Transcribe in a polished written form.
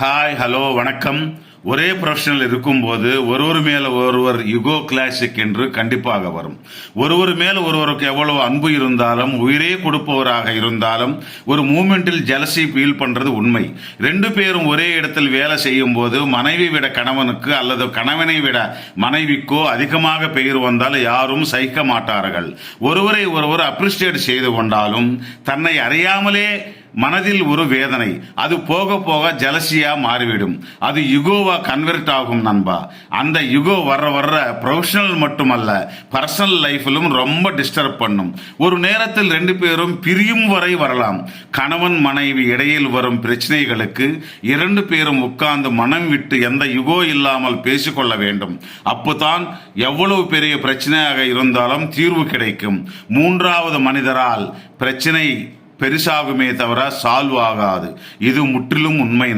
Hi, hello, வணக்கம். ஒரே professional இருக்கும்போது ஒருவர் மேல ஒருவர் யுகோ கிளாசிக் என்று கண்டிப்பாக வரும். ஒருவர் மேல ஒருவருக்கு எவ்வளவு அன்பு இருந்தாலும், உயிரே கொடுப்பவராக இருந்தாலும், ஒரு மூமெண்டில் ஜெலசி ஃபீல் பண்றது உண்மை. ரெண்டு பேரும் ஒரே இடத்தில் வேலை செய்யும் போது மனைவி விட கணவனுக்கு அல்லது கணவனை விட மனைவிக்கோ அதிகமாக பெயர் வந்தால் யாரும் சகிக்க மாட்டார்கள். ஒருவரை ஒருவர் அப்ரிஷியேட் செய்து கொண்டாலும் தன்னை அறியாமலே மனதில் ஒரு வேதனை, அது போக போக ஜலசியா மாறிவிடும். அது யுகோவா கன்வெர்ட் ஆகும் நண்பா. அந்த யுகோ வர்ற ப்ரொஃபஷனல் மட்டுமல்ல, பர்சனல் லைஃபிலும் ரொம்ப டிஸ்டர்ப் பண்ணும். ஒரு நேரத்தில் ரெண்டு பேரும் பிரியும் வரை வரலாம். கணவன் மனைவி இடையில் வரும் பிரச்சனைகளுக்கு இரண்டு பேரும் உட்கார்ந்து மனம் விட்டு எந்த யுகோ இல்லாமல் பேசிக்கொள்ள வேண்டும். அப்போதான் எவ்வளவு பெரிய பிரச்சனையாக இருந்தாலும் தீர்வு கிடைக்கும். மூன்றாவது மனிதரால் பிரச்சனை பெருசாகுமே தவிர சால்வ் ஆகாது. இது முற்றிலும் உண்மை.